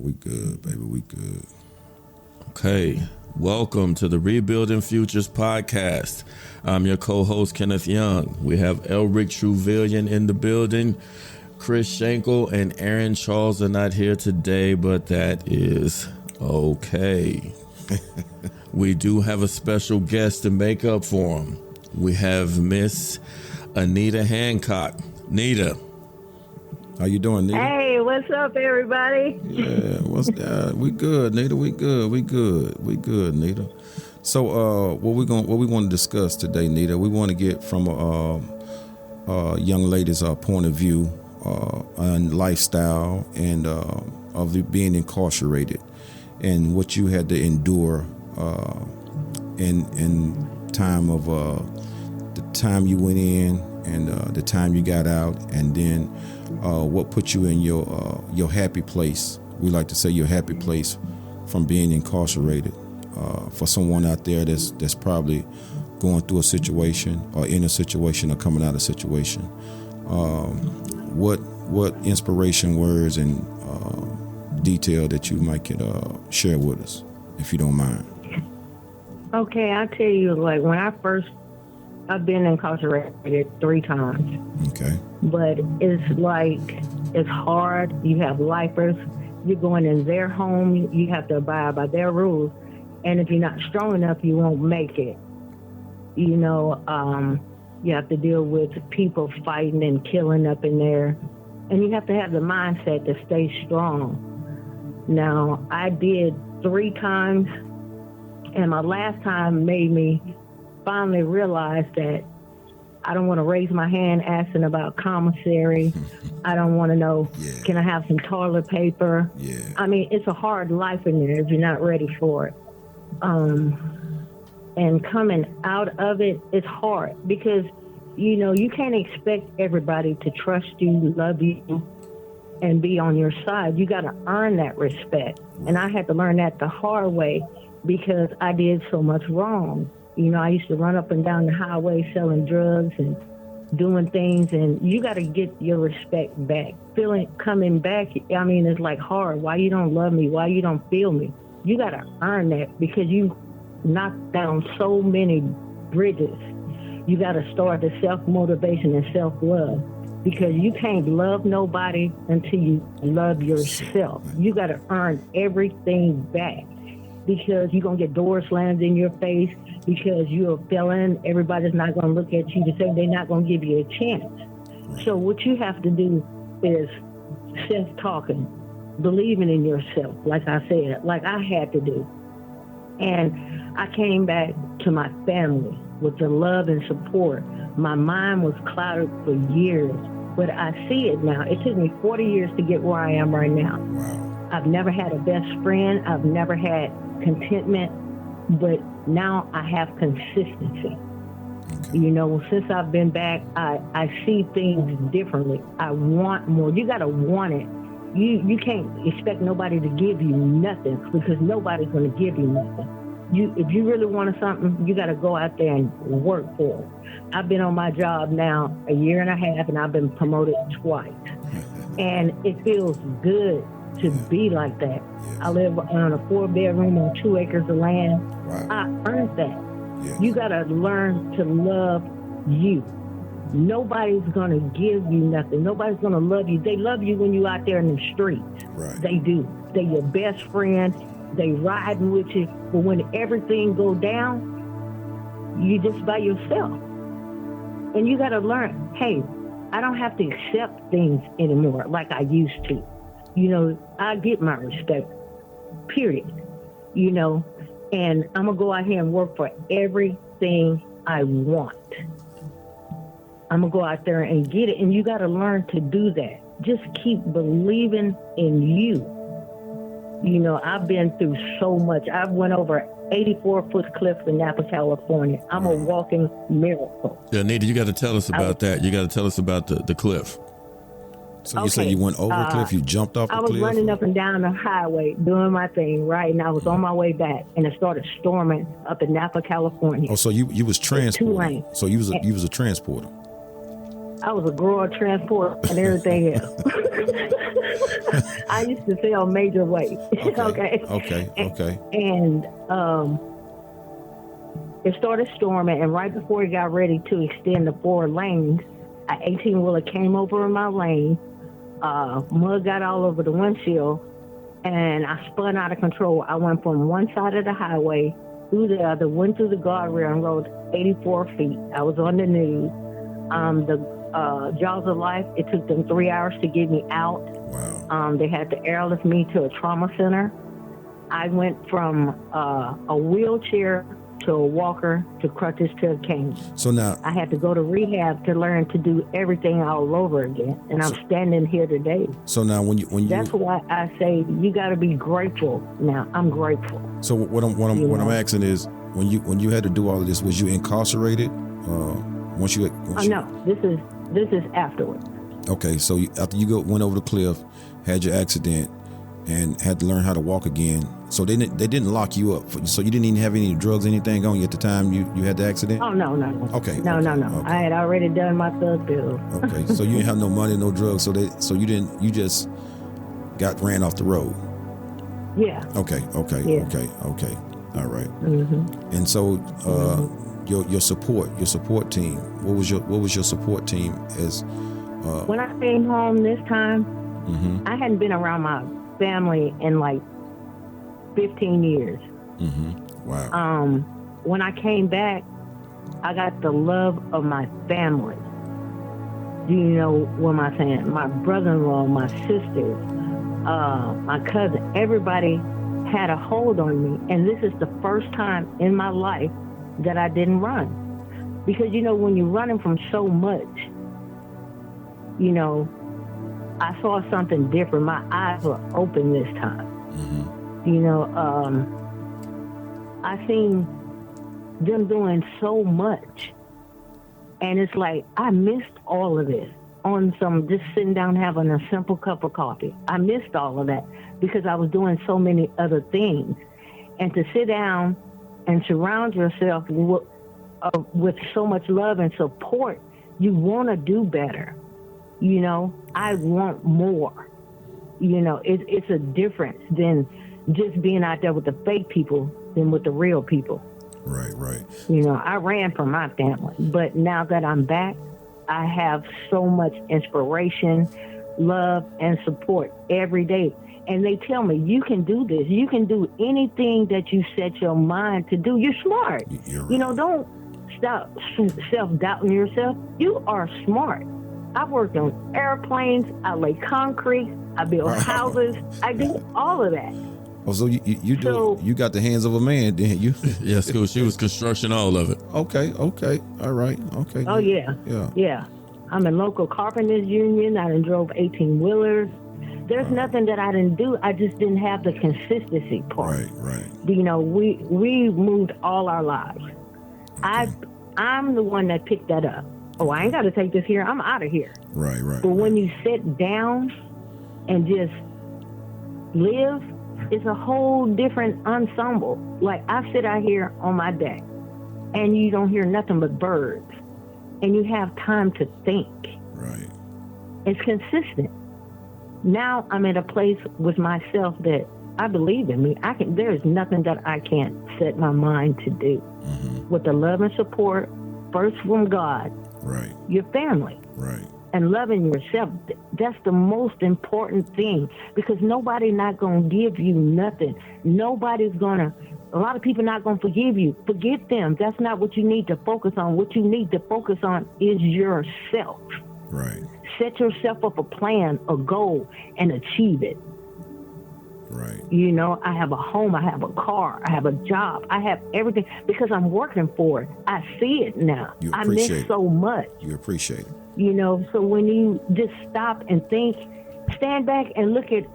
We good, baby. We good. Okay. Welcome to the Rebuilding Futures podcast. I'm your co-host, Kenneth Young. We have Elric Truvillion in the building. Chris Schenkel and Aaron Charles are not here today, but that is okay. We do have a special guest to make up for him. We have Miss Anita Hancock. Nita. How you doing, Nita? Hey, what's up, everybody? Yeah, what's that? We good, Nita. We good, Nita. So, what we want to discuss today, Nita? We want to get from a young lady's point of view on lifestyle and of being incarcerated and what you had to endure in time of the time you went in and the time you got out, and then what put you in your happy place. We like to say your happy place from being incarcerated. For someone out there that's probably going through a situation or in a situation or coming out of a situation, what inspiration words and detail that you might could share with us, if you don't mind. Okay, I'll tell you, like, I've been incarcerated 3 times. Okay. But it's hard. You have lifers. You're going in their home. You have to abide by their rules. And if you're not strong enough, you won't make it. You know, you have to deal with people fighting and killing up in there. And you have to have the mindset to stay strong. Now, I did 3 times. And my last time made me finally realize that I don't want to raise my hand asking about commissary. I don't want to know, Can I have some toilet paper? Yeah. I mean, it's a hard life in there if you're not ready for it. And coming out of it, it's hard because, you know, you can't expect everybody to trust you, love you, and be on your side. You got to earn that respect. And I had to learn that the hard way because I did so much wrong. You know, I used to run up and down the highway selling drugs and doing things, and you got to get your respect back. Coming back, I mean, it's like hard. Why you don't love me? Why you don't feel me? You got to earn that because you knocked down so many bridges. You got to start the self-motivation and self-love because you can't love nobody until you love yourself. You got to earn everything back because you're going to get doors slammed in your face. Because you're a felon, everybody's not going to look at you to say they're not going to give you a chance. So what you have to do is self-talking, believing in yourself, like I said, like I had to do. And I came back to my family with the love and support. My mind was clouded for years, but I see it now. It took me 40 years to get where I am right now. Wow. I've never had a best friend. I've never had contentment. But now I have consistency. Okay. You know, since I've been back, I see things differently. I want more. You got to want it. You can't expect nobody to give you nothing because nobody's going to give you nothing. If you really wanted something, you got to go out there and work for it. I've been on my job now 1.5 years, and I've been promoted twice. And it feels good to be like that. I live on a 4-bedroom on 2 acres of land. Wow. I earned that. Yeah. You got to learn to love you. Nobody's going to give you nothing. Nobody's going to love you. They love you when you're out there in the streets. Right. They do. They're your best friend. They riding with you. But when everything go down, you just by yourself. And you got to learn, hey, I don't have to accept things anymore like I used to. You know, I get my respect, period. You know, and I'm going to go out here and work for everything I want. I'm going to go out there and get it. And you got to learn to do that. Just keep believing in you. You know, I've been through so much. I've went over 84-foot cliff in Napa, California. I'm a walking miracle. Yeah, Nita, you got to tell us about that. You got to tell us about the cliff. So you say you went over a cliff, you jumped off the cliff? I was running up and down the highway doing my thing, right? And I was on my way back, and it started storming up in Napa, California. Oh, so you was transporting. 2 lanes. So you was a transporter. I was a grower, transport, and everything else. I used to sell major weight. Okay. And it started storming, and right before it got ready to extend the 4 lanes, an 18-wheeler came over in my lane. Mud got all over the windshield, and I spun out of control. I went from one side of the highway through the other, went through the guardrail and rode 84 feet. I was on the news. The Jaws of Life, it took them 3 hours to get me out. Wow. They had to airlift me to a trauma center. I went from a wheelchair to a walker to crutches to a cane. So now I had to go to rehab to learn to do everything all over again, and I'm standing here today. So now when you that's why I say you got to be grateful. Now I'm grateful. So what I'm asking is, when you had to do all of this, was you incarcerated? No, this is afterwards. Okay, so after you went over the cliff, had your accident, and had to learn how to walk again. So they didn't lock you up. So you didn't even have any drugs, anything on you at the time you had the accident? Oh, no. Okay. No. Okay. I had already done my thug pills. Okay, so you didn't have no money, no drugs. So you just ran off the road. Yeah. Okay. Yeah. Okay. All right. Mm-hmm. And so your support team. What was your support team as? When I came home this time, mm-hmm. I hadn't been around my family in like 15 years. Mm-hmm. Wow. When I came back, I got the love of my family. Do you know what am I saying? My brother-in-law, my sisters, my cousin, everybody had a hold on me. And this is the first time in my life that I didn't run. Because, when you're running from so much, I saw something different. My eyes were open this time. Mm-hmm. I seen them doing so much. And it's like, I missed all of this on just sitting down having a simple cup of coffee. I missed all of that because I was doing so many other things. And to sit down and surround yourself with so much love and support, you want to do better. I want more. It's a difference than just being out there with the fake people than with the real people. Right. I ran from my family, but now that I'm back, I have so much inspiration, love, and support every day. And they tell me, you can do this. You can do anything that you set your mind to do. You're smart. You're right. Don't stop self-doubting yourself. You are smart. I worked on airplanes. I lay concrete. I build houses. I do all of that. Oh, so you got the hands of a man, didn't you? Yes, cool. She was construction, all of it. Okay. All right. Okay. Oh, yeah. I'm in local carpenters union. I done drove 18-wheelers. There's nothing that I didn't do. I just didn't have the consistency part. Right. We moved all our lives. Okay. I'm the one that picked that up. Oh, I ain't got to take this here. I'm out of here. Right. But when you sit down and just live, it's a whole different ensemble. Like, I sit out here on my deck, and you don't hear nothing but birds, and you have time to think. Right. It's consistent. Now I'm at a place with myself that I believe in me. There's nothing that I can't set my mind to do. Mm-hmm. With the love and support, first from God, right, your family, right, and loving yourself. That's the most important thing, because nobody's not going to give you nothing. A lot of people not going to forgive you. Forget them. That's not what you need to focus on. What you need to focus on is yourself. Right. Set yourself up a plan, a goal, and achieve it. Right. I have a home, I have a car, I have a job, I have everything because I'm working for it. I see it now. I miss so much. You appreciate it. So when you just stop and think, stand back and look at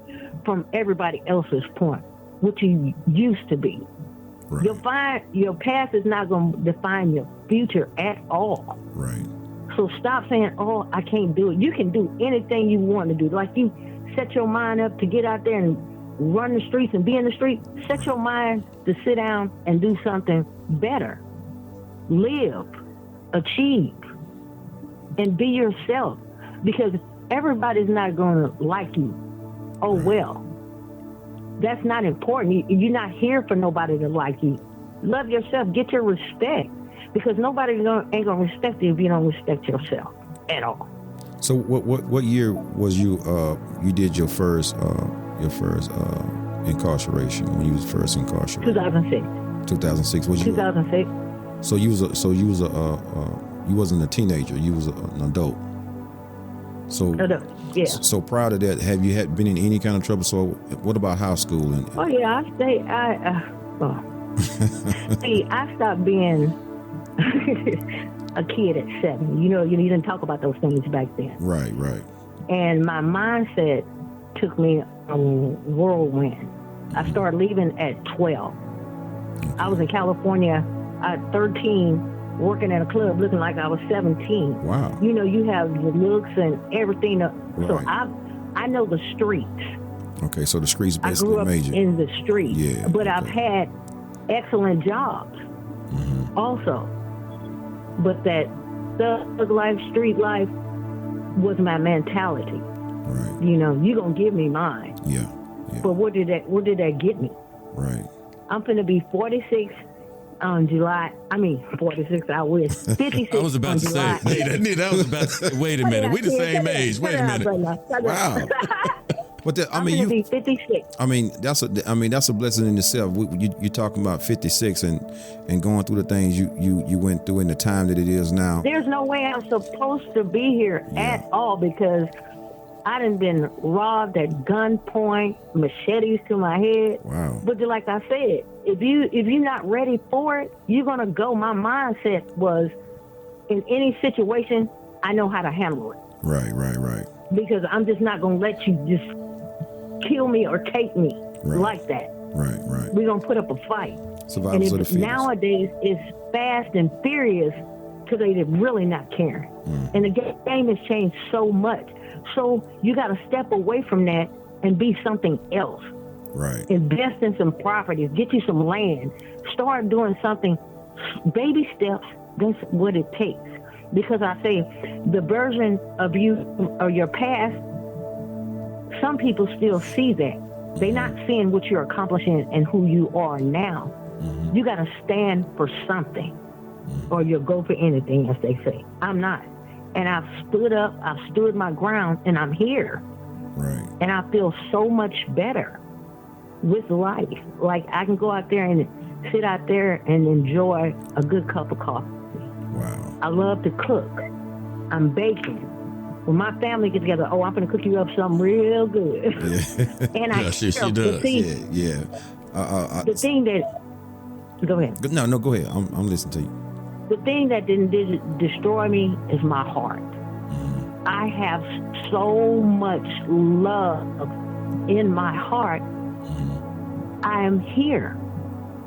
from everybody else's point, what you used to be. Right. You'll find your past is not going to define your future at all. Right. So stop saying, oh, I can't do it. You can do anything you want to do. Like, you set your mind up to get out there and run the streets and be in the street. Set your mind to sit down and do something better. Live. Achieve. and be yourself, because everybody's not going to like you. Oh, well, that's not important. You're not here for nobody to like you. Love yourself. Get your respect, because nobody ain't going to respect you if you don't respect yourself at all. So what year was you did your first incarceration, when you was first incarcerated? 2006. 2006. Was you 2006. You wasn't a teenager. You was an adult. So yeah. So prior to that, have you been in any kind of trouble? So what about high school? Oh yeah, I stopped being a kid at 7. You didn't talk about those things back then. Right. And my mindset took me on a whirlwind. I started leaving at 12. Okay. I was in California at 13, working at a club looking like I was 17. Wow. You have the looks and everything. Right. So I know the streets. Okay, so the streets basically I grew up in the streets. Yeah. But okay. I've had excellent jobs also. But that thug life, street life was my mentality. Right. You're going to give me mine. Yeah. But where did that get me? Right. I'm finna be 46 on July. 46, I wish. 56 I was about to July. say, Nita, I was about to say, wait a minute. We the same age. Wait a minute. Wow. But I'm gonna be 56. That's a blessing in itself. You're talking about 56 and going through the things you went through in the time that it is now. There's no way I'm supposed to be here at all, because I done been robbed at gunpoint, machetes to my head. Wow. But like I said, if you're not ready for it, you're gonna go. My mindset was, in any situation, I know how to handle it. Right. Because I'm just not gonna let you just kill me or take me like that. Right. We're gonna put up a fight. Survivors of the fittest. Nowadays it's fast and furious, because they're really not caring. And the game has changed so much. So you got to step away from that and be something else. Right. Invest in some properties, get you some land, start doing something. Baby steps, that's what it takes. Because I say, the version of you or your past, some people still see that. They're not seeing what you're accomplishing and who you are now. You got to stand for something, or you'll go for anything, as they say. I'm not. And I've stood up, I've stood my ground, and I'm here. Right. And I feel so much better with life. Like, I can go out there and sit out there and enjoy a good cup of coffee. Wow. I love to cook. I'm baking. When my family gets together, I'm going to cook you up something real good. Yeah. And she does. The thing that... Go ahead. No, go ahead. I'm listening to you. The thing that didn't destroy me is my heart. I have so much love in my heart. I am here.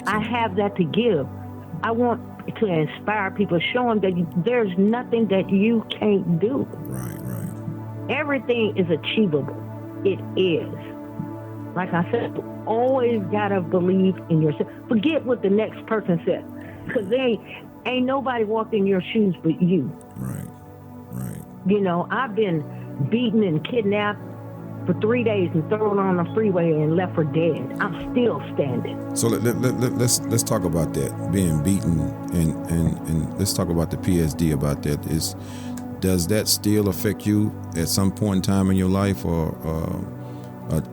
I have that to give. I want to inspire people, show them that there's nothing that you can't do. Right. Everything is achievable. It is. Like I said, always gotta believe in yourself. Forget what the next person says, because ain't nobody walked in your shoes but you. Right. I've been beaten and kidnapped for 3 days and thrown on the freeway and left for dead. I'm still standing. So let's talk about that, being beaten, and let's talk about the PSD about that. Does that still affect you at some point in time in your life, or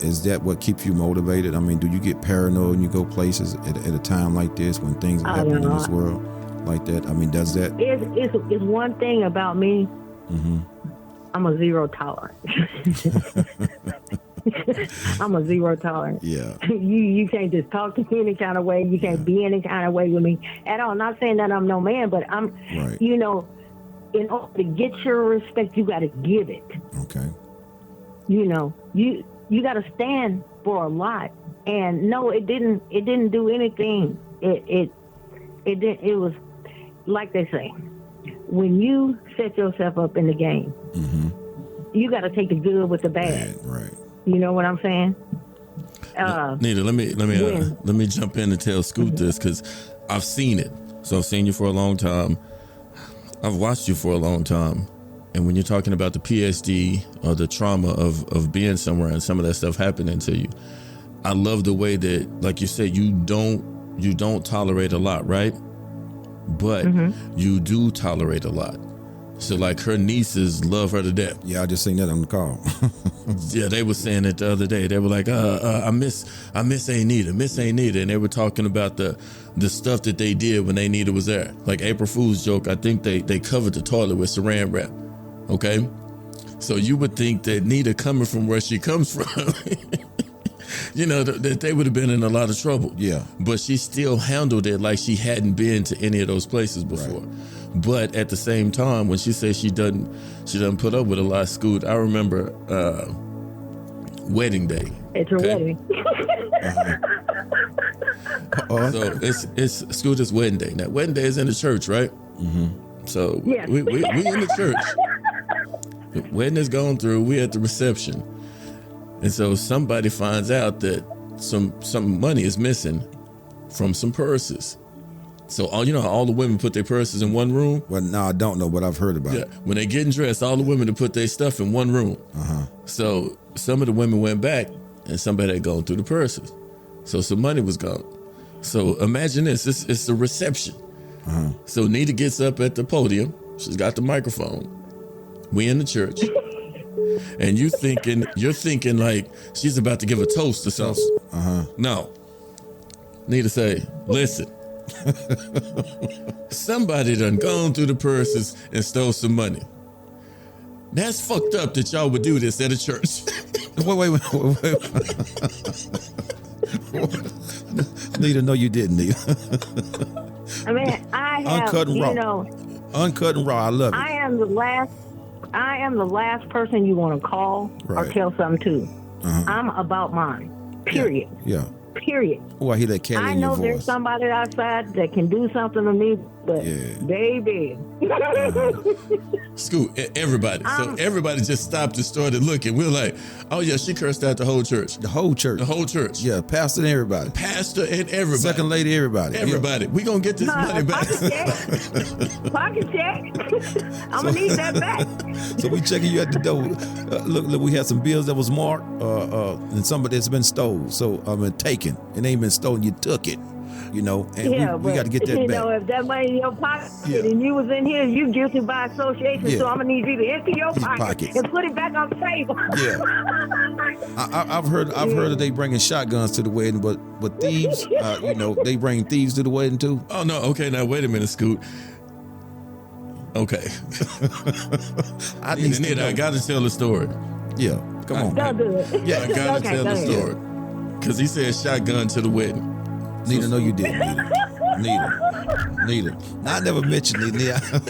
is that what keeps you motivated? Do you get paranoid when you go places at a time like this, when things are happening in this world like that? Does that? It's one thing about me. I'm a zero tolerance. I'm a zero tolerance. Yeah. You can't just talk to me any kind of way. You can't be any kind of way with me at all. Not saying that I'm no man, but I'm, right. In order to get your respect, you got to give it. Okay. You got to stand for a lot. And no, it didn't do anything. It was like they say, when you set yourself up in the game, you got to take the good with the bad. Right. You know what I'm saying? Nita, let me jump in and tell Scoot this, because I've seen it. So I've seen you for a long time. I've watched you for a long time. And when you're talking about the PSD or the trauma of being somewhere and some of that stuff happening to you, I love the way that, like you said, you don't tolerate a lot, right? But you do tolerate a lot. So like her nieces love her to death. Yeah, I just seen that on the call. Yeah, they were saying it the other day. They were like, I miss Anita, and they were talking about the stuff that they did when Anita was there. Like April Fool's joke, I think they covered the toilet with saran wrap. Okay, so you would think that Nita, coming from where she comes from, you know, that they would have been in a lot of trouble. Yeah, but she still handled it like she hadn't been to any of those places before. Right. But at the same time, when she says she doesn't put up with a lot, Scoot, I remember wedding day. It's her wedding. So it's Scooter's wedding day. Now, wedding day is in the church, right? So yes. we in the church. The wedding is going through. We at the reception, and so somebody finds out that some money is missing from some purses. So all the women put their purses in one room. Well, no, I don't know, but I've heard about it. When they getting dressed, all the women to put their stuff in one room. So some of the women went back, and somebody had gone through the purses. So some money was gone. So imagine this. It's the reception. So Nita gets up at the podium. She's got the microphone. We in the church. And you're thinking like she's about to give a toast or something. No. Nita say, listen. Somebody done gone through the purses and stole some money. That's fucked up that y'all would do this at a church. Wait. Nita, no, you didn't, Nita. I mean, I have, uncut and raw. Uncut and raw. I love it. I am the last person you want to call or tell something to. I'm about mine. Period. Yeah. Period. Oh, I hear that cat in your voice. I know there's somebody outside that can do something to me, but baby. Scoot, everybody. So everybody just stopped and started looking. We're like, oh yeah, she cursed out the whole church. The whole church. Yeah, pastor and everybody. Second lady, everybody. Everybody. We gonna get this money back. Pocket check. I'm gonna need that back. So we checking you at the door. Look, we had some bills that was marked, and some of it's been stolen. So taken. It ain't been stolen. You took it. And we got to get that back. If that money in your pocket and you was in here, you guilty by association. So I'm gonna need you to empty your pocket and put it back on the table. I've heard that they bringing shotguns to the wedding, but thieves, they bring thieves to the wedding too. Oh no, okay, now wait a minute, Scoot. Okay, Nita, I got to tell the story. Yeah, come on. Don't do it. Yeah, I got to tell the story because he said shotgun to the wedding. Nita, no, you didn't. Nita. I never met you, Nita.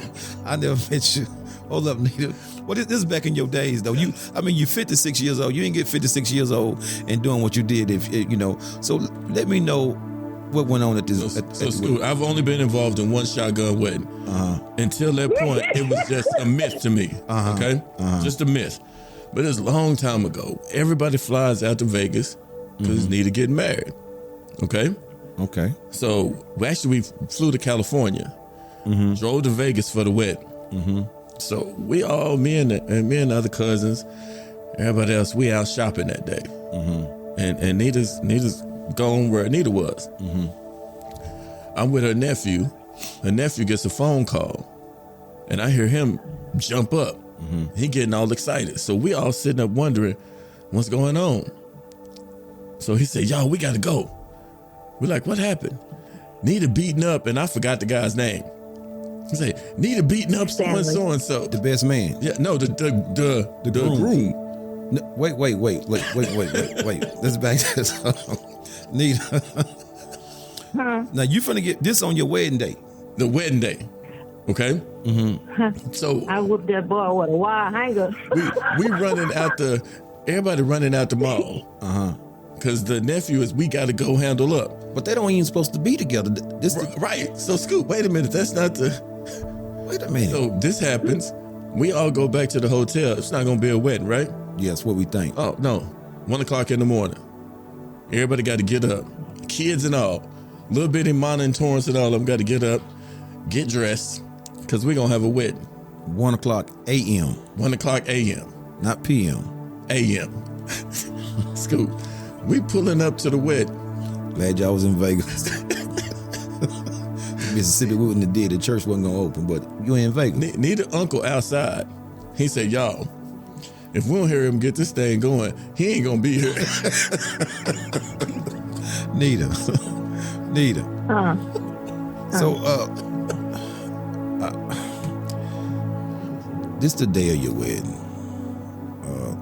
I never met you. Hold up, Nita. Well, this is back in your days, though. You're 56 years old. You didn't get 56 years old and doing what you did, So let me know what went on at this. So I've only been involved in one shotgun wedding. Until that point, it was just a myth to me. Okay, just a myth. But it's a long time ago. Everybody flies out to Vegas because Nita getting married. Okay. So we flew to California, drove to Vegas for the wedding. So we all, me and the other cousins, everybody else, we out shopping that day. And Nita's going where Nita was. I'm with her nephew. Her nephew gets a phone call, and I hear him jump up. He getting all excited. So we all sitting up wondering what's going on. So he said, "Y'all, we gotta go." We're like, "What happened?" Nita beating up, and I forgot the guy's name. He said, "Nita beating up so and so." The best man. Yeah, no, the groom. No, wait. Let's back to this. Nita. Now you finna get this on your wedding day. The wedding day. Okay. So I whooped that boy with a wire hanger. we running out everybody running out the mall. Because the nephew we got to go handle up. But they don't even supposed to be together. Right. So Scoot, wait a minute. That's not the. Wait a minute. So this happens. We all go back to the hotel. It's not gonna be a wedding, right? Yes, what we think. Oh no, 1:00 in the morning. Everybody got to get up. Kids and all. Little bitty Mana and Torrance and all of them got to get up, get dressed, because we're gonna have a wedding. 1 o'clock a.m. 1 o'clock a.m. Not p.m. a.m. Scoop, we pulling up to the wedding. Glad y'all was in Vegas. Mississippi wouldn't have did. The church wasn't gonna open, but you in Vegas. Nita uncle outside. He said, y'all, if we don't hear him get this thing going, he ain't gonna be here. Nita. So, this the day of your wedding.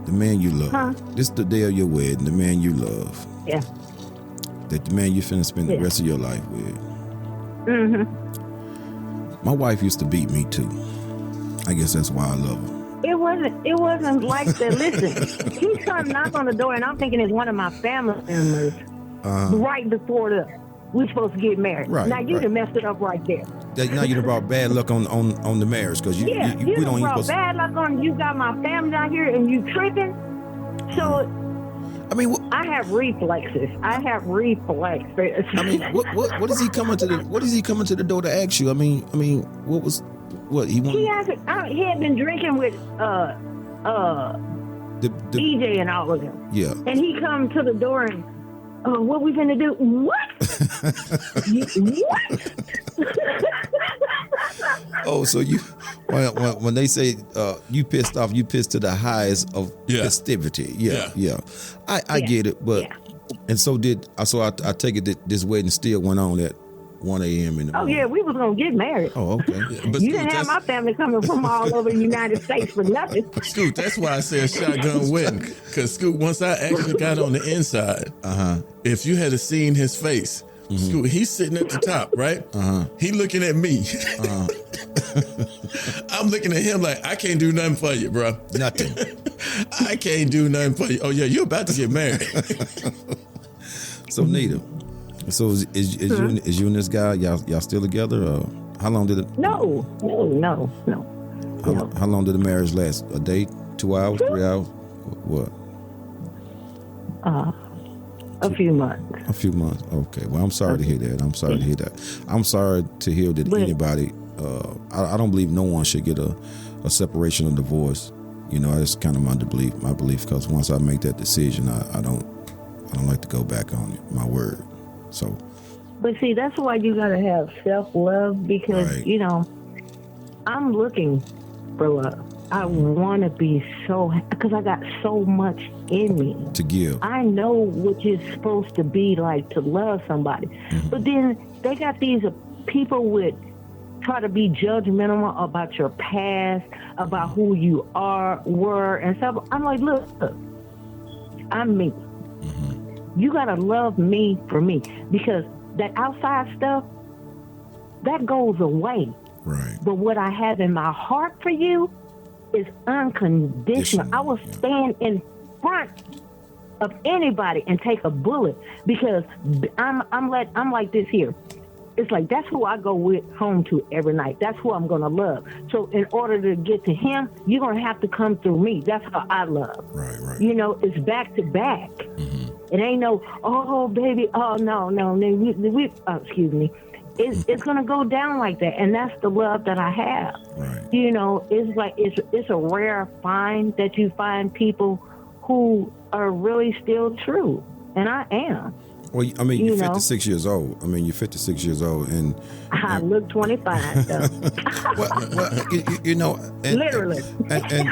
The man you love. This the day of your wedding. The man you love. Yeah. That the man you finna spend the rest of your life with. Mm-hmm. My wife used to beat me too. I guess that's why I love her. It wasn't like that. Listen, he come knock on the door, and I'm thinking it's one of my family members. Right before we're supposed to get married. Right, now you done messed it up right there. Now you done brought bad luck on the marriage because you we don't even brought bad luck on. You got my family out here and you tripping. So I mean, I have reflexes. I mean, what is he coming to the? What is he coming to the door to ask you? I mean, what he wanted? He had been drinking with DJ and all of them. Yeah. And he come to the door and what we finna do? What? What? Oh, so you when they say you pissed off, you pissed to the highest of festivity. Yeah. I get it, but and so I take it that this wedding still went on at 1 a.m. in the morning. Oh yeah, we was gonna get married. Oh, okay. But you didn't have my family coming from all over the United States for nothing. Scoot, that's why I said shotgun wedding. Because Scoot, once I actually got on the inside, if you had seen his face, Scoot, he's sitting at the top, right? He looking at me. I'm looking at him like, I can't do nothing for you, bro. Nothing. I can't do nothing for you. Oh yeah, you're about to get married. So Nita. So is you and this guy y'all still together? Or how long did it? No. How long did the marriage last? A day? 2 hours? 3 hours? What? A few months. A few months. Okay. Well, I'm sorry to hear that. I'm sorry to hear that anybody. I don't believe no one should get a separation or divorce. You know, that's kind of my belief. Because once I make that decision, I don't like to go back on it. My word. So, but see, that's why you gotta have self-love because you know, I'm looking for love. I want to be because I got so much in me to give. I know what it's supposed to be like to love somebody, but then they got these people try to be judgmental about your past, about who you were, and stuff. I'm like, look, I'm me. You gotta love me for me because that outside stuff that goes away. Right. But what I have in my heart for you is unconditional. I will stand in front of anybody and take a bullet because I'm like this here. It's like that's who I go home to every night. That's who I'm gonna love. So in order to get to him, you're gonna have to come through me. That's how I love. Right. You know, it's back to back. It ain't no, oh baby, oh no. Excuse me. It's gonna go down like that, and that's the love that I have. Right. You know, it's like it's a rare find that you find people who are really still true, and I am. Well, I mean, you're 56 years old. You're 56 years old, and I look 25. So. Literally. And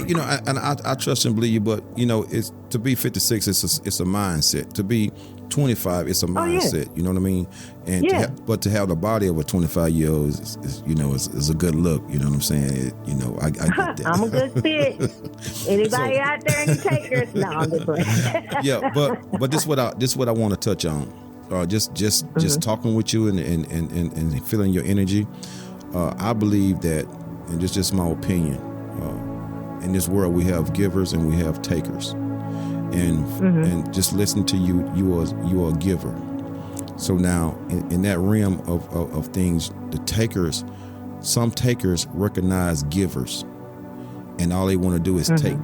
you know, I trust and believe you, but you know, it's to be 56. It's a mindset. To be 25, it's a mindset. You know what I mean? And to have the body of a 25-year-old is a good look. You know what I'm saying? I get that. I'm a good fit. Anybody out there any takers? No, I'm just playing. Yeah, but this what I want to touch on. Just talking with you and feeling your energy. I believe that, and this is just my opinion. In this world, we have givers and we have takers. And just listen to you are a giver. So now in that realm of things, some takers recognize givers, and all they want to do is take.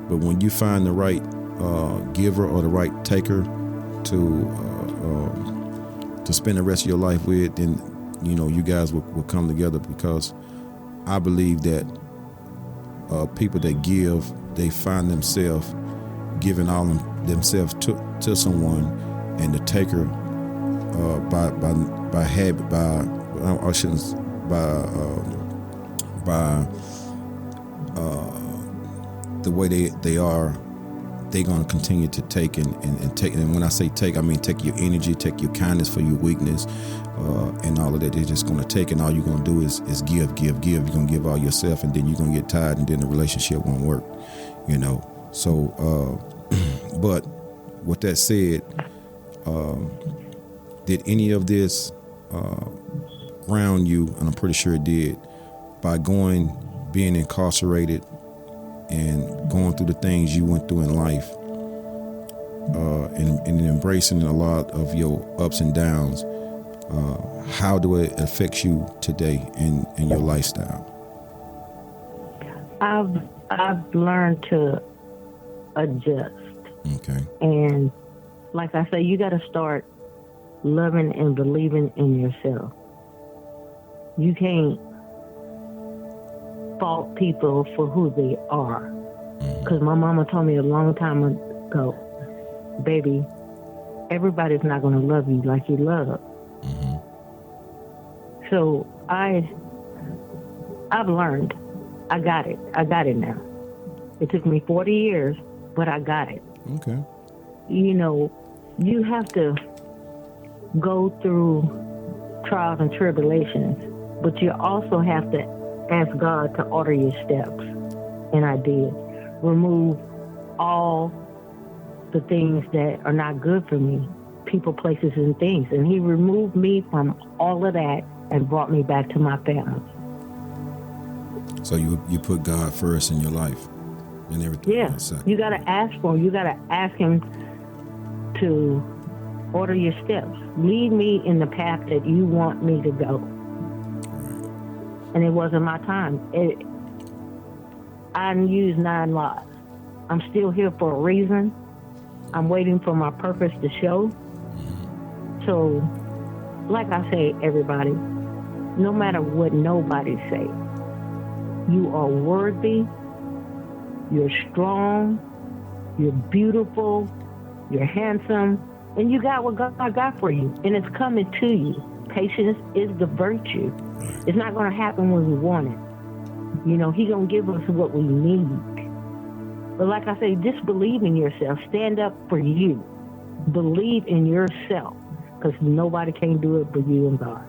But when you find the right giver or the right taker to spend the rest of your life with, then you guys will come together because I believe that people that give, they find themselves giving all themselves to someone, and the taker by habit, by the way they are, they're going to continue to take and take. And when I say take, I mean take your energy, take your kindness for your weakness, and all of that. They're just going to take, and all you're going to do is give. You're going to give all yourself, and then you're going to get tired, and then the relationship won't work, So, but with that said, did any of this ground you? And I'm pretty sure it did, by being incarcerated and going through the things you went through in life, and embracing a lot of your ups and downs. How do it affect you today in your lifestyle? I've learned to adjust. Okay. And like I say, you got to start loving and believing in yourself. You can't fault people for who they are. Because my mama told me a long time ago, baby, everybody's not going to love you like you love. So I've learned. I got it. I got it now. It took me 40 years, but I got it. Okay. You have to go through trials and tribulations, but you also have to ask God to order your steps. And I did. Remove all the things that are not good for me, people, places, and things. And he removed me from all of that and brought me back to my family. So you put God first in your life and everything. Yeah, you got to ask for him. You got to ask him to order your steps. Lead me in the path that you want me to go. And it wasn't my time. I used 9 lives. I'm still here for a reason. I'm waiting for my purpose to show. So, like I say, everybody, no matter what nobody say, you are worthy, you're strong, you're beautiful, you're handsome, and you got what God got for you, and it's coming to you. Patience is the virtue. It's not going to happen when we want it. He's going to give us what we need. But like I say, just believe in yourself. Stand up for you. Believe in yourself, because nobody can do it but you and God.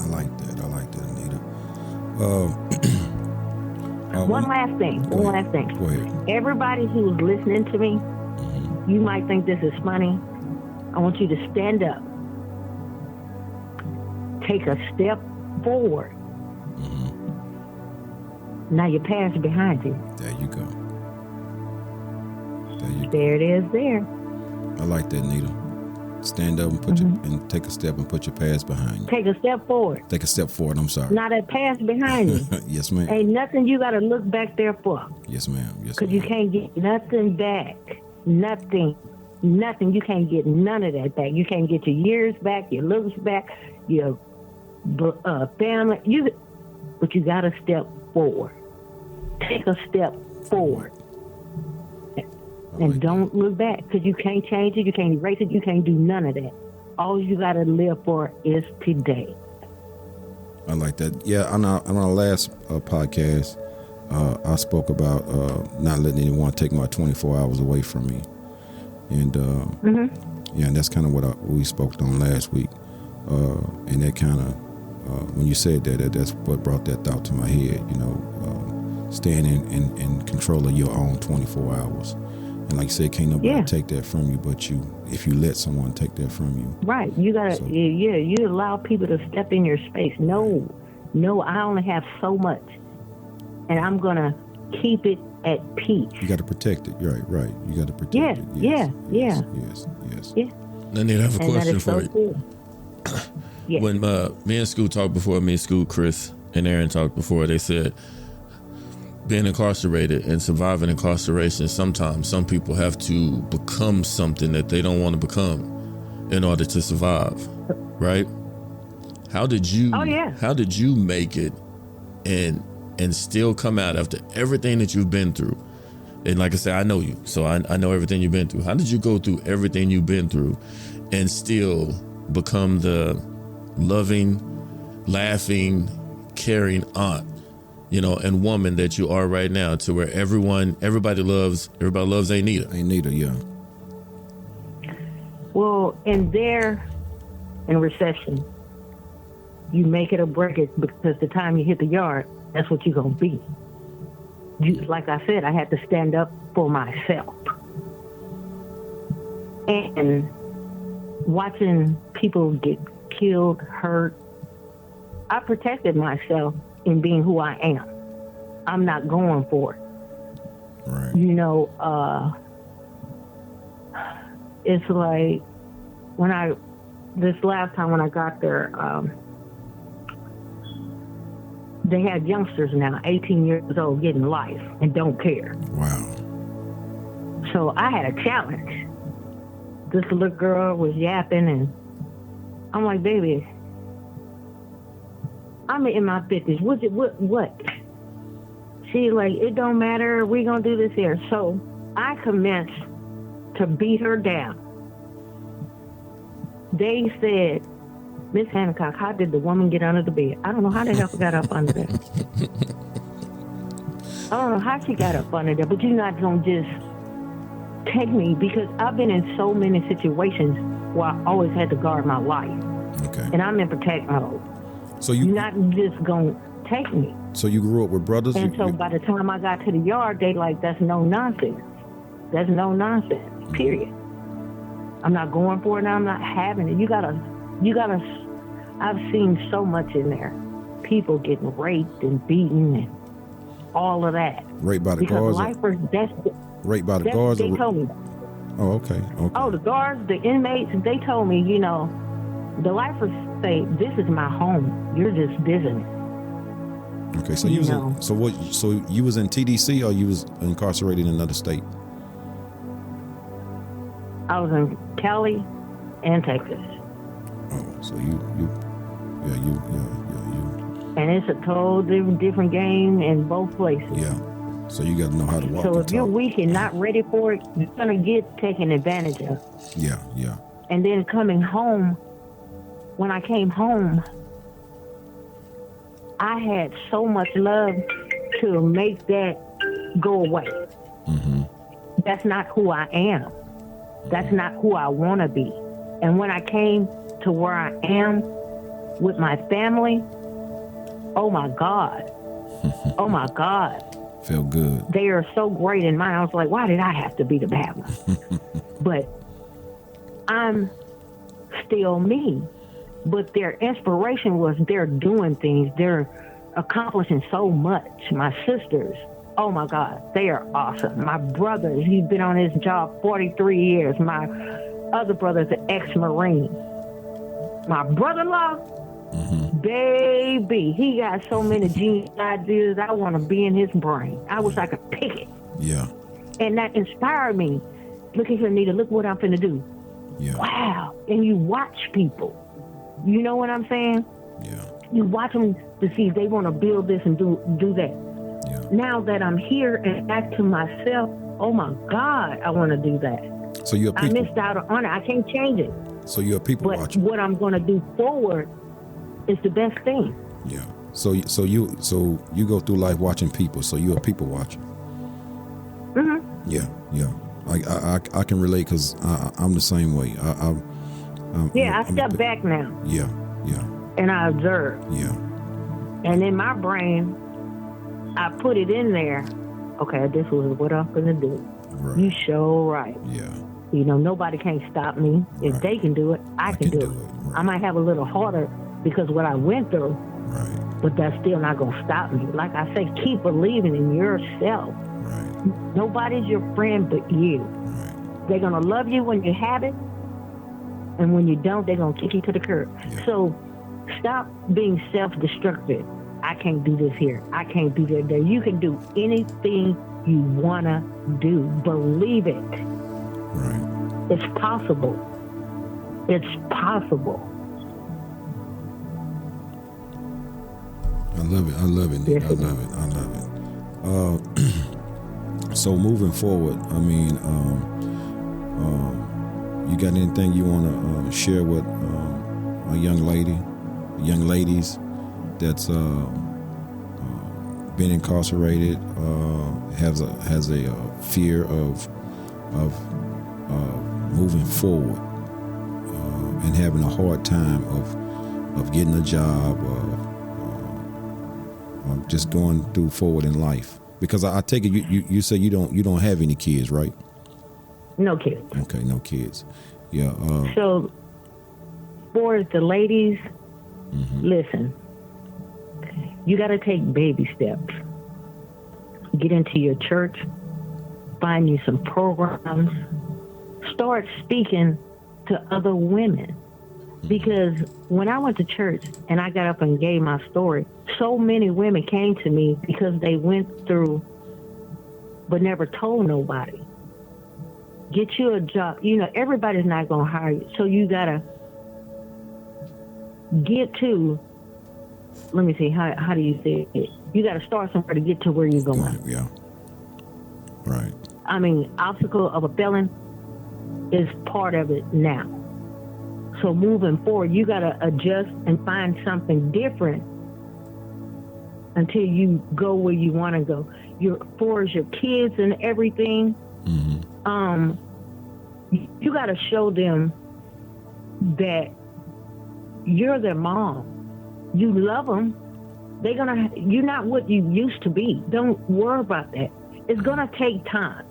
I like that, Anita. One last thing. Go ahead. Everybody who's listening to me, you might think this is funny. I want you to stand up. Take a step forward. Now your past behind you. There you go. There it is there. I like that, Nita. Stand up and and take a step and put your past behind you. Take a step forward. Take a step forward, I'm sorry. Not that past behind you. Yes, ma'am. Ain't nothing you got to look back there for. Yes, ma'am. Because you can't get nothing back. Nothing. You can't get none of that back. You can't get your years back, your looks back, your family. But you got to step forward. Take a step forward. And don't look back, because you can't change it, you can't erase it, you can't do none of that. All you got to live for is today. I like that. Yeah, on our last podcast, I spoke about not letting anyone take my 24 hours away from me. And yeah, and that's kind of what we spoke on last week. And that kind of, when you said that, that's what brought that thought to my head, staying in control of your own 24 hours. And like you said, can't nobody take that from you but you, if you let someone take that from you. Right. You got to, you allow people to step in your space. No, I only have so much. And I'm going to keep it at peace. You got to protect it. Right. You got to protect it. Yes. Anita, I have a question for you. Yes. When me and Scoot talked before, Chris, and Aaron talked before, they said, being incarcerated and surviving incarceration, sometimes some people have to become something that they don't want to become in order to survive, right? How did you make it and still come out after everything that you've been through. And like I said, I know you, so I know everything you've been through. How did you go through everything you've been through and still become the loving, laughing, caring aunt, and woman that you are right now, to where everybody loves Anita? Anita, yeah. Well, in recession, you make it or break it, because the time you hit the yard, that's what you're going to be. Like I said, I had to stand up for myself. And watching people get killed, hurt, I protected myself in being who I am. I'm not going for it. Right. It's like this last time when I got there, they had youngsters now, 18 years old, getting life and don't care. Wow. So I had a challenge. This little girl was yapping, and I'm like, baby, I'm in my 50s. What? She like, it don't matter. We gonna do this here. So I commenced to beat her down. They said, Miss Hancock, how did the woman get under the bed? I don't know how the hell she got up under there. I don't know how she got up under there, but you're not going to just take me, because I've been in so many situations where I always had to guard my life. Okay. And I'm in protect mode. So you're not just going to take me. So you grew up with brothers? And so by the time I got to the yard, they like, that's no nonsense. That's no nonsense, period. I'm not going for it, and I'm not having it. You gotta, I've seen so much in there. People getting raped and beaten and all of that. Raped by the because guards? Lifers, raped by the guards? They told me that. Oh, okay. Oh, the guards, the inmates, they told me, the lifers say, this is my home. You're just visiting. Okay, so you was so you was in TDC, or you was incarcerated in another state? I was in Cali and Texas. Oh, so you. And it's a totally different game in both places. Yeah. So you got to know how to walk. So if you're weak and not ready for it, you're gonna get taken advantage of. Yeah. And then coming home, when I came home, I had so much love to make that go away. Mm-hmm. That's not who I am. That's not who I want to be. And when I came to where I am with my family, oh my God. Oh my God. Felt good. They are so great in mine. I was like, why did I have to be the bad one? But I'm still me. But their inspiration was they're doing things. They're accomplishing so much. My sisters, oh my God, they are awesome. My brothers, he's been on his job 43 years. My other brother's an ex-Marine. My brother-in-law, baby, he got so many genius ideas. I want to be in his brain. I wish I could pick it. Yeah. And that inspired me. Look at here, Nita. Look what I'm finna do. Yeah. Wow. And you watch people. You know what I'm saying? Yeah. You watch them to see if they want to build this and do that. Yeah. Now that I'm here and back to myself, oh my God, I want to do that. So you're a people. I missed out on it. I can't change it. So you're a people watcher. But what I'm going to do forward is the best thing. Yeah. So you go through life watching people. So you're a people watcher. Mm-hmm. Yeah. I can relate, because I'm the same way. I step back now. Yeah. And I observe. Yeah. And in my brain, I put it in there. Okay, this was what I'm gonna do. Right. You sure right. Yeah. Nobody can stop me. If they can do it, I can do it. Right. I might have a little harder because what I went through. Right. But that's still not gonna stop me. Like I say, keep believing in yourself. Right. Nobody's your friend but you. Right. They're gonna love you when you have it, and when you don't, they're gonna kick you to the curb. Yeah. So stop being self-destructive. I can't do this here. I can't do that there. You can do anything you wanna do. Believe it. Right. It's possible. It's possible. I love it. I love it, Nita. Yes, I love it. I love it. So moving forward, I mean, you got anything you want to share with a young ladies that's been incarcerated, has a fear of moving forward, and having a hard time of getting a job, of just going through forward in life? Because I take it you say you don't have any kids, right? No kids. Okay, no kids. Yeah. So for the ladies, listen, you got to take baby steps. Get into your church, find you some programs, start speaking to other women. Because when I went to church and I got up and gave my story, so many women came to me because they went through but never told nobody. Get you a job. You know, everybody's not going to hire you. So you got to get to, let me see, how do you say it? You got to start somewhere to get to where you're going. Yeah. Right. I mean, obstacle of a felon is part of it now. So moving forward, you got to adjust and find something different until you go where you want to go. As far as your kids and everything, you got to show them that you're their mom. You love them. You're not what you used to be. Don't worry about that. It's gonna take time.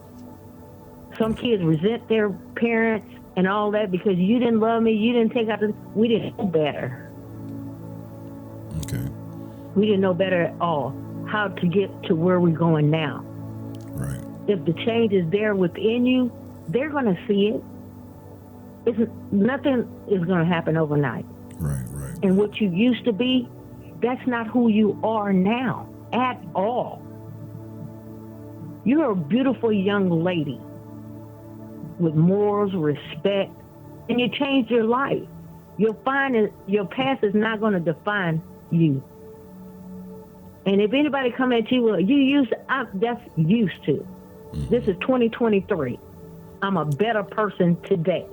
Some kids resent their parents and all that because you didn't love me. You didn't take out we didn't know better. Okay. We didn't know better at all how to get to where we're going now. Right. If the change is there within you, they're gonna see it. Nothing is gonna happen overnight. Right. And what you used to be, that's not who you are now at all. You're a beautiful young lady with morals, respect, and you changed your life. You'll find that your past is not going to define you. And if anybody come at you, well, that's used to. This is 2023. I'm a better person today.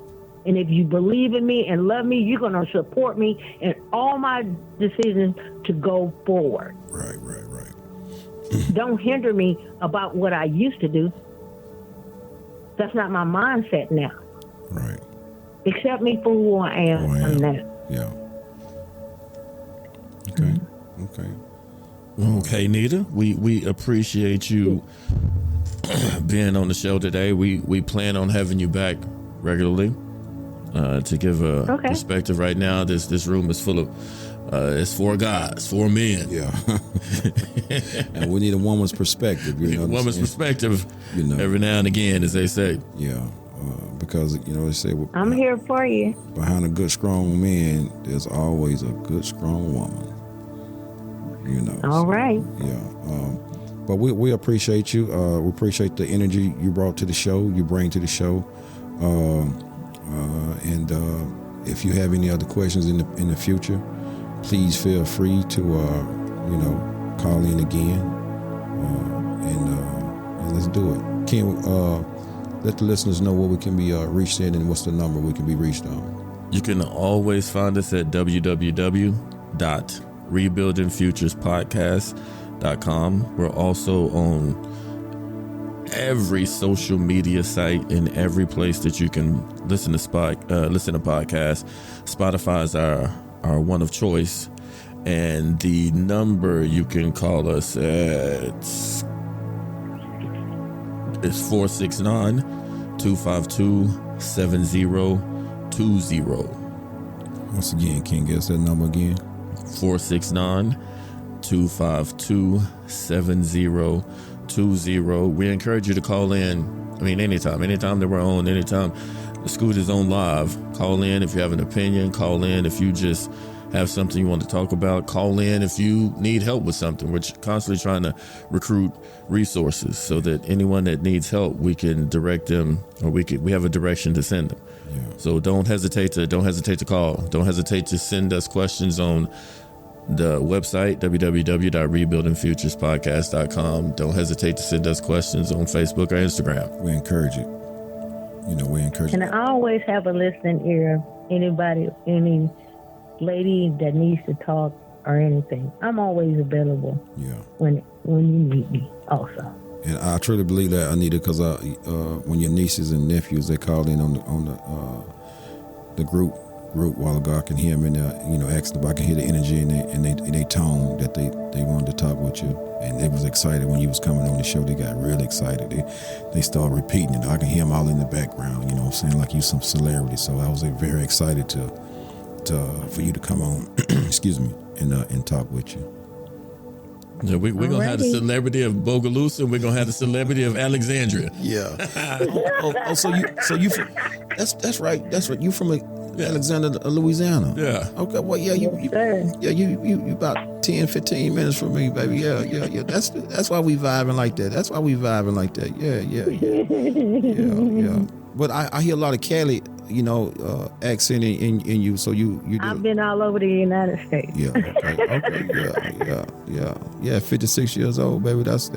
And if you believe in me and love me, you're going to support me in all my decisions to go forward. Right. Don't hinder me about what I used to do. That's not my mindset now. Right. Accept me for who I am now. Yeah. Okay. Okay. Okay, Nita, we appreciate you being on the show today. We plan on having you back regularly to give a perspective. Right now, this room is full of it's 4 guys, 4 men. Yeah. And we need a woman's perspective. You know, woman's perspective. You know, every now and again, as they say. Yeah. Because they say I'm here for you. Behind a good, strong man, there's always a good, strong woman. You know. All right. Yeah. But we appreciate you. We appreciate the energy you brought to the show. You bring to the show. And if you have any other questions in the future, please feel free to call in again. And let's do it. Can let the listeners know where we can be reached in, and what's the number we can be reached on. You can always find us at www.rebuildingfuturespodcast.com. We're also on every social media site in every place that you can listen to podcasts. Spotify is our one of choice, and the number you can call us at is 469-252-7020. Once again, can you guess that number again? 469-252-7020. We encourage you to call in. I mean, anytime that we're on, anytime the Scoot on live, call in if you have an opinion. Call in if you just have something you want to talk about. Call in if you need help with something. We're constantly trying to recruit resources so that anyone that needs help, we can direct them, or we have a direction to send them. Yeah. So don't hesitate to call. Don't hesitate to send us questions on the website, www.rebuildingfuturespodcast.com. Don't hesitate to send us questions on Facebook or Instagram. We encourage it. We encourage And it. I always have a listening ear. Anybody, any lady that needs to talk or anything, I'm always available. Yeah. When you need me, also. And I truly believe that, Anita, because when your nieces and nephews, they called in on the group a while ago, I can hear them in there, asking if I can hear the energy in their tone that they wanted to talk with you. And they was excited when you was coming on the show. They got really excited. They started repeating it. I can hear them all in the background, saying like you some celebrity. So I was very excited for you to come on, excuse me, and talk with you. Yeah, we're going to have the celebrity of Bogalusa, and we're going to have the celebrity of Alexandria. Yeah. So you from, that's right. That's right. You from Alexandria, Louisiana. Yeah. Okay. Well, yeah, you about 10, 15 minutes from me, baby. Yeah. That's why we vibing like that. Yeah. But I hear a lot of Cali, accent in you. So you. I've been all over the United States. Yeah. Okay. Yeah. 56 years old, baby. That's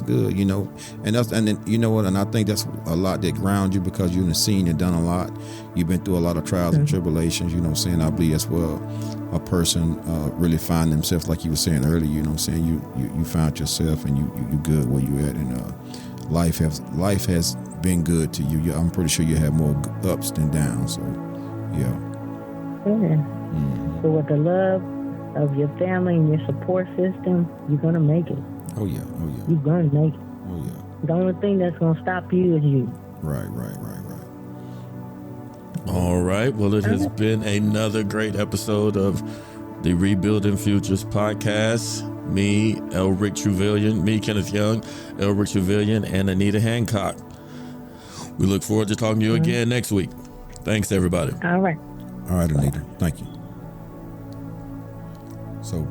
good. And then you know what? And I think that's a lot that grounds you because you've seen and done a lot. You've been through a lot of trials and tribulations. I believe as well. A person really find themselves, like you were saying earlier. You found yourself and you good where you at, and life has been good to you. I'm pretty sure you have more ups than downs. So, yeah. So with the love of your family and your support system, you're gonna make it. Oh yeah. You're gonna make it. Oh yeah. The only thing that's gonna stop you is you. Right. All right. Well, it has been another great episode of the Rebuilding Futures podcast. Me, Elric Trevelyan, Kenneth Young, Elric Trevelyan, and Anita Hancock. We look forward to talking to you again next week. Thanks, everybody. All right. All right, Anita. Thank you. So.